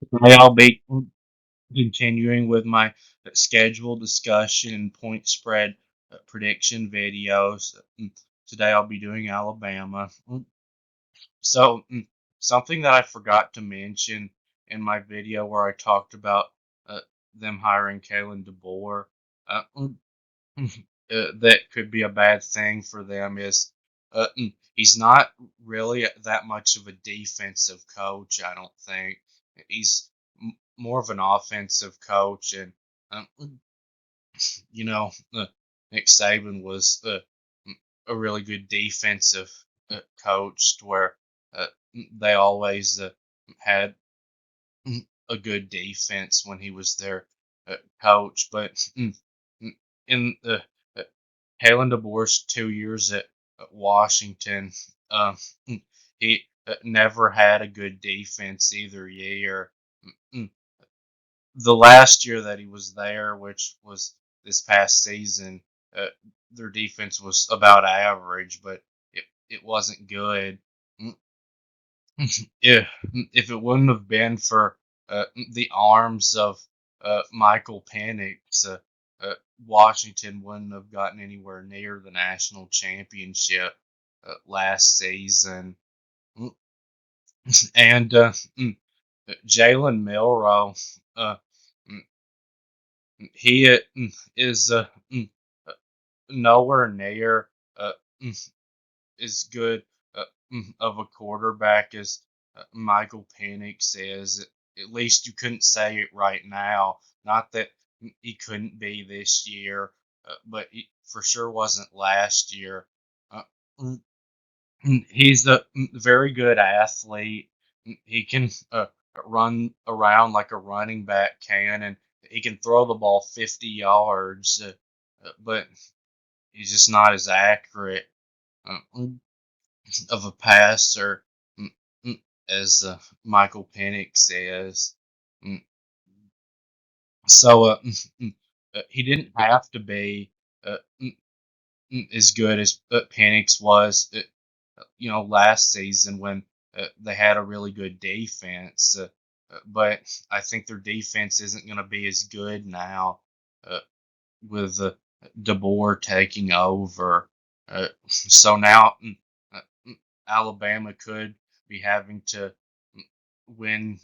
Today I'll be continuing with my schedule discussion and point spread prediction videos. Today I'll be doing Alabama. So, something that I forgot to mention in my video where I talked about uh, them hiring Kalen DeBoer, that could be a bad thing for them is he's not really that much of a defensive coach. I don't think he's more of an offensive coach, and um, you know, Nick Saban was a really good defensive coach, where uh, they always had a good defense when he was their coach. But in the Kalen DeBoer's 2 years at Washington, uh, he never had a good defense either year. Mm, The last year that he was there, which was this past season, uh, their defense was about average, but it wasn't good. Mm, if if it wouldn't have been for the arms of Michael Penix, Washington wouldn't have gotten anywhere near the national championship last season. Mm, And Jalen Milrow, uh, mm, he is uh, nowhere near uh, mm, as good of a quarterback as Michael Penix is. At least you couldn't say it right now. Not that he couldn't be this year, but he for sure wasn't last year. Uh, mm, he's a very good athlete. He can run around like a running back can, and he can throw the ball 50 yards, but he's just not as accurate of a passer mm, as Michael Penix is. Mm, So he didn't have to be uh, as good as Penix was, last season when they had a really good defense. But I think their defense isn't going to be as good now uh, with DeBoer taking over. So now Alabama could be having to win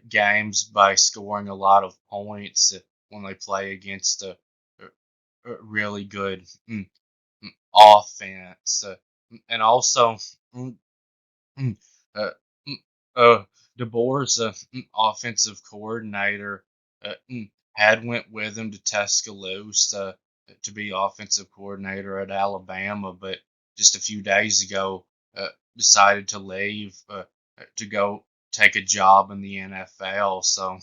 games by scoring a lot of points when they play against a really good offense. And also, mm, mm, uh, mm, DeBoer's offensive coordinator had went with him to Tuscaloosa to be offensive coordinator at Alabama, but just a few days ago decided to leave to go take a job in the NFL. So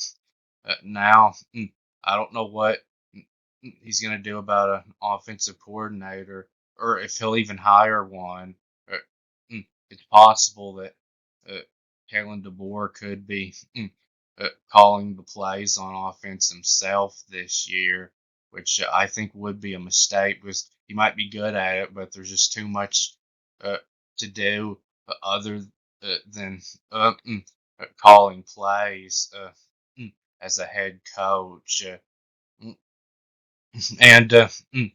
now I don't know what he's going to do about an offensive coordinator, or if he'll even hire one. It's possible that uh, Kalen DeBoer could be calling the plays on offense himself this year, which I think would be a mistake because he might be good at it, but there's just too much uh, to do other than calling plays as a head coach. Mm, and uh, mm,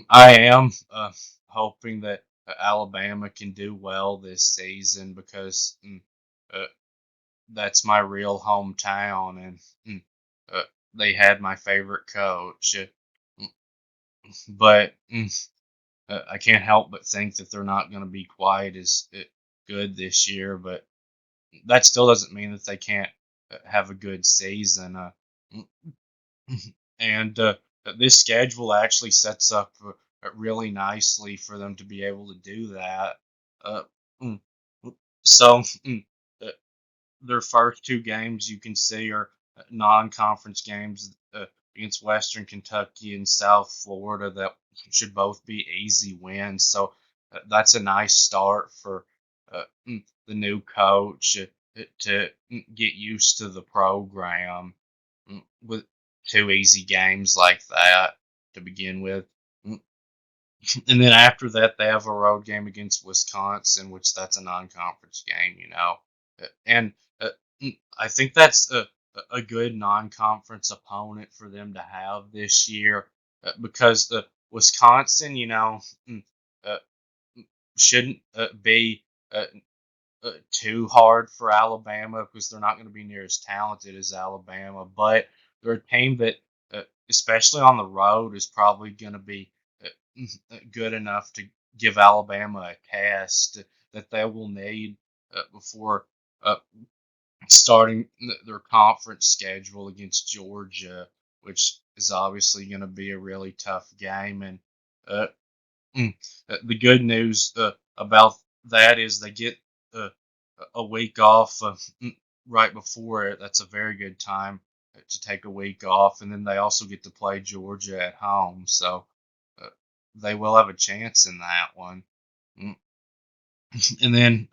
I am hoping that Alabama can do well this season because uh, that's my real hometown, and uh, they had my favorite coach. But I can't help but think that they're not going to be quite as good this year. But that still doesn't mean that they can't have a good season. Mm, and this schedule actually sets up really nicely for them to be able to do that. Uh, mm, so uh, their first two games you can see are non-conference games against Western Kentucky and South Florida that should both be easy wins. So that's a nice start for the new coach to get used to the program with two easy games like that to begin with. And then after that, they have a road game against Wisconsin, which that's a non-conference game. And I think that's a good non-conference opponent for them to have this year because Wisconsin, uh, shouldn't be too hard for Alabama because they're not going to be near as talented as Alabama, but they're a team that, especially on the road, is probably going to be good enough to give Alabama a test that they will need before uh, starting their conference schedule against Georgia, which is obviously going to be a really tough game. And uh, Mm. The good news about that is they get uh, a week off right before it. That's a very good time to take a week off, and then they also get to play Georgia at home, so uh, they will have a chance in that one. Mm. And then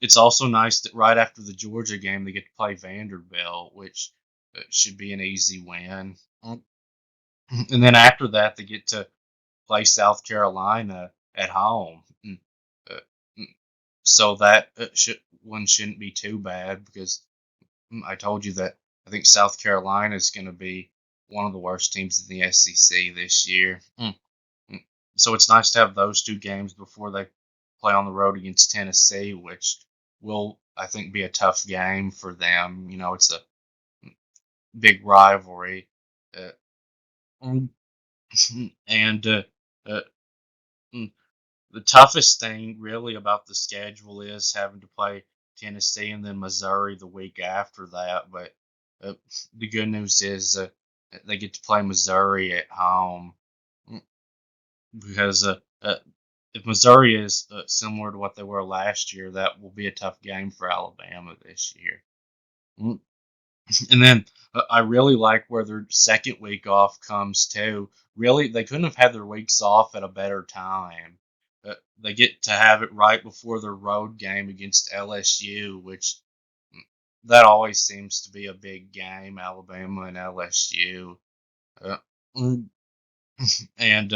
it's also nice that right after the Georgia game they get to play Vanderbilt, which should be an easy win. And then after that they get to play South Carolina at home. Uh, mm, so that one shouldn't be too bad because I told you that I think South Carolina is going to be one of the worst teams in the SEC this year. Mm. So it's nice to have those two games before they play on the road against Tennessee, which will, I think, be a tough game for them. It's a big rivalry. Uh, mm, and uh, mm, the toughest thing really about the schedule is having to play Tennessee and then Missouri the week after that. But uh, the good news is they get to play Missouri at home because if Missouri is similar to what they were last year, that will be a tough game for Alabama this year. Mm. And then I really like where their second week off comes too. Really, they couldn't have had their weeks off at a better time. They get to have it right before their road game against LSU, which that always seems to be a big game, Alabama and LSU. Uh, mm, and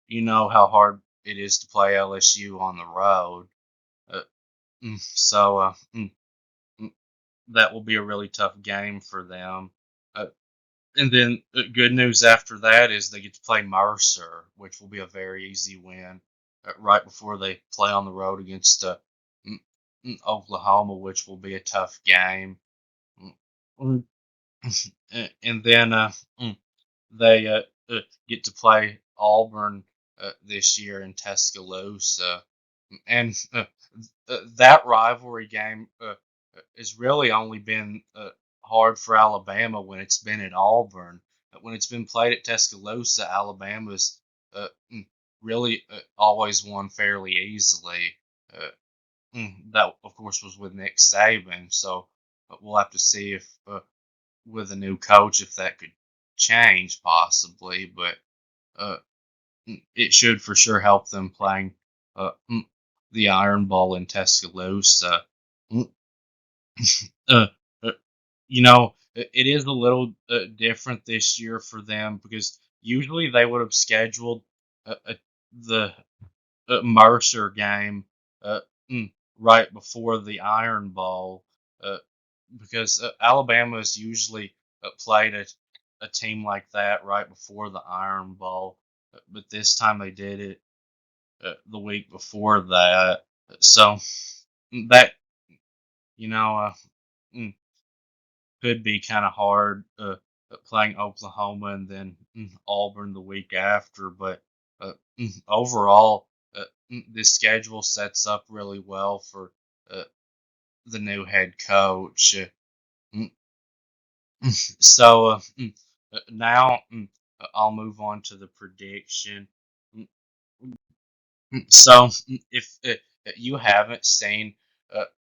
you know how hard it is to play LSU on the road. Uh, so mm, that will be a really tough game for them. Uh, And then the good news after that is they get to play Mercer, which will be a very easy win right before they play on the road against Oklahoma, which will be a tough game. Mm. And then they get to play Auburn this year in Tuscaloosa. And that rivalry game has really only been hard for Alabama when it's been at Auburn. When it's been played at Tuscaloosa, Alabama's really always won fairly easily. That, of course, was with Nick Saban. So we'll have to see if, with a new coach, if that could change possibly. But uh, it should for sure help them playing uh, the Iron Bowl in Tuscaloosa. Mm, Uh, uh, it is a little different this year for them because usually they would have scheduled the Mercer game uh, right before the Iron Bowl uh, because Alabama has usually played a team like that right before the Iron Bowl, but this time they did it the week before that. So that you know mm, could be kind of hard playing Oklahoma and then Auburn the week after. But overall, this schedule sets up really well for uh, the new head coach. Mm, so now I'll move on to the prediction. Mm, So, if you haven't seen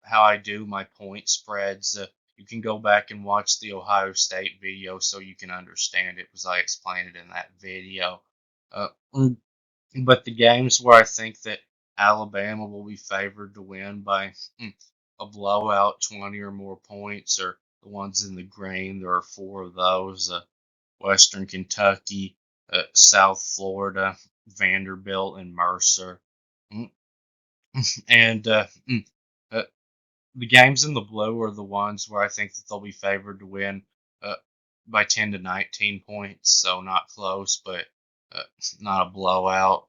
how I do my point spreads, you can go back and watch the Ohio State video so you can understand it because I explained it in that video. Mm, but the games where I think that Alabama will be favored to win by a blowout, 20 or more points, are the ones in the green. There are four of those: Western Kentucky, South Florida, Vanderbilt, and Mercer. Mm, And the games in the blue are the ones where I think that they'll be favored to win uh, by 10 to 19 points, so not close, but uh, not a blowout.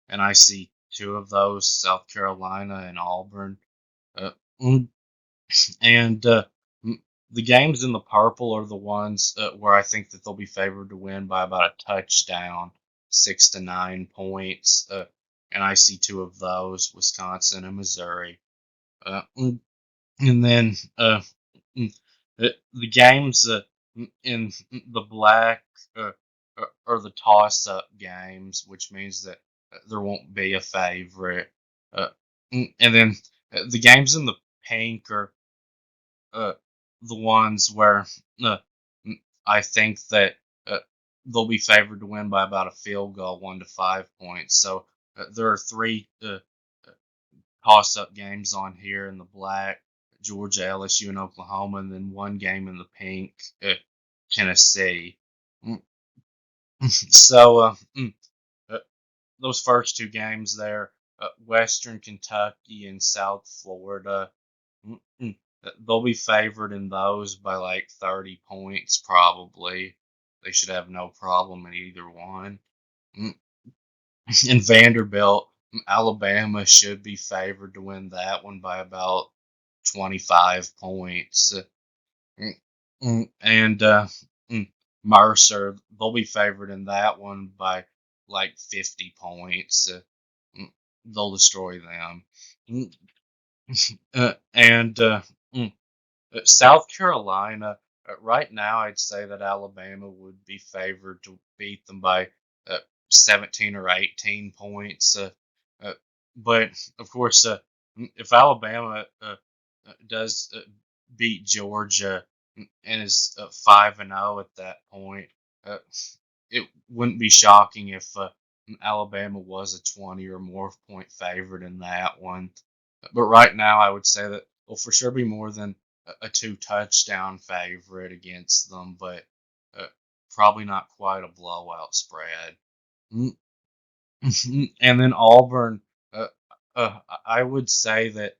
And I see two of those: South Carolina and Auburn. Uh, mm, and the games in the purple are the ones where I think that they'll be favored to win by about a touchdown, 6 to 9 points. And I see two of those: Wisconsin and Missouri. And then mm, the games in the black uh, are the toss-up games, which means that there won't be a favorite. Uh, and then the games in the pink are uh, the ones where uh, I think that uh, they'll be favored to win by about a field goal, 1 to 5 points. So there are three toss-up games on here in the black: Georgia, LSU, and Oklahoma, and then one game in the pink, Tennessee. Mm, So uh, those first two games there, Western Kentucky and South Florida, mm, mm, they'll be favored in those by like 30 points probably. They should have no problem in either one. Mm, And Vanderbilt, Alabama should be favored to win that one by about 25 points. Mm, and Mercer, they'll be favored in that one by like 50 points. Mm, they'll destroy them. Mm, and South Carolina, right now, I'd say that Alabama would be favored to beat them by uh, 17 or 18 points. Uh, but of course, if Alabama does beat Georgia and is 5-0 at that point, uh, it wouldn't be shocking if Alabama was a 20 or more point favorite in that one. But right now, I would say that will for sure be more than a two touchdown favorite against them, but uh, probably not quite a blowout spread. Mm, And then Auburn, uh, I would say that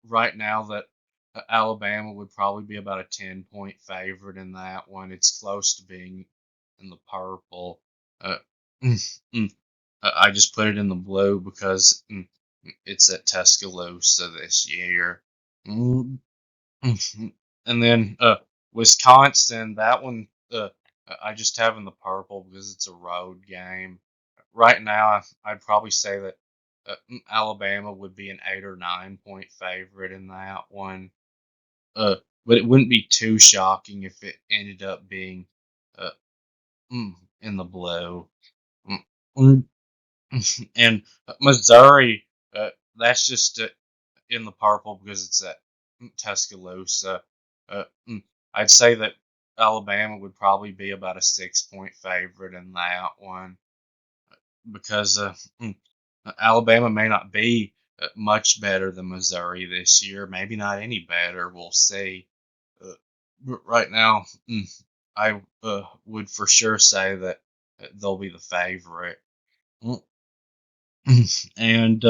right now that Alabama would probably be about a 10-point favorite in that one. It's close to being in the purple. Uh, mm, mm, I just put it in the blue because it's at Tuscaloosa this year. Mm, And then Wisconsin, that one I just have in the purple because it's a road game. Right now, I'd probably say that Alabama would be an 8 or 9 point favorite in that one. Uh, but it wouldn't be too shocking if it ended up being uh, in the blue. Mm, mm, And Missouri, that's just in the purple because it's at Tuscaloosa. Uh, mm, I'd say that Alabama would probably be about a 6 point favorite in that one because Alabama may not be much better than Missouri this year. Maybe not any better. We'll see. Uh, right now, I would for sure say that they'll be the favorite. Mm, And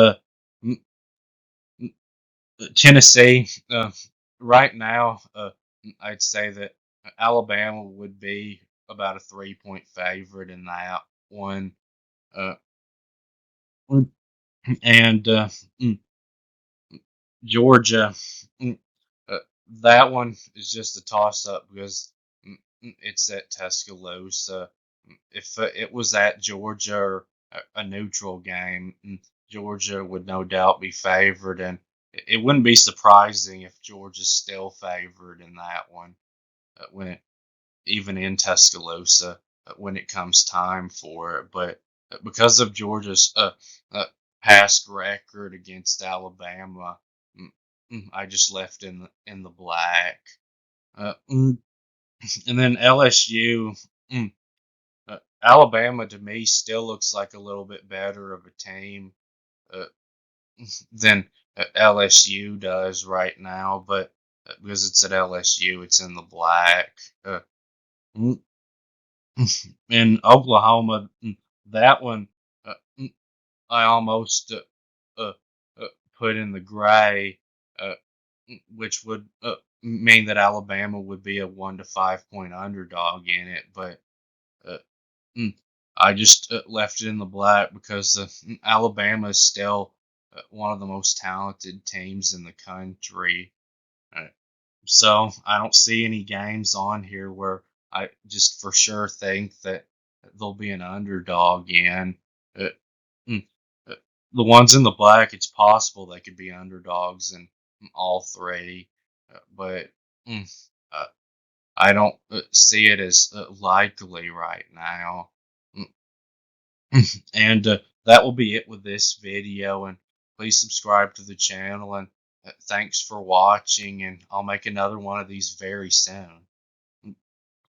Tennessee, right now, I'd say that Alabama would be about a 3 point favorite in that one. Uh, and mm, Georgia, mm, uh, that one is just a toss up because it's at Tuscaloosa. If it was at Georgia or a neutral game, Georgia would no doubt be favored, and it wouldn't be surprising if Georgia's still favored in that one when it even in Tuscaloosa when it comes time for it. But because of Georgia's uh, past record against Alabama, mm, I just left in the black. Uh, mm, and then LSU, Alabama to me still looks like a little bit better of a team uh, than LSU does right now, but because it's at LSU, it's in the black. Uh, mm, in Oklahoma, that one I almost uh, uh, put in the gray. Uh, which would mean that Alabama would be a 1 to 5 point underdog in it. But uh, mm, I just left it in the black because Alabama is still one of the most talented teams in the country. Uh, so I don't see any games on here where I just for sure think that there'll be an underdog in. Uh, mm, uh, the ones in the black, it's possible they could be underdogs in all three, but mm, uh, I don't see it as likely right now. Mm, and that will be it with this video. And please subscribe to the channel. And thanks for watching. And I'll make another one of these very soon.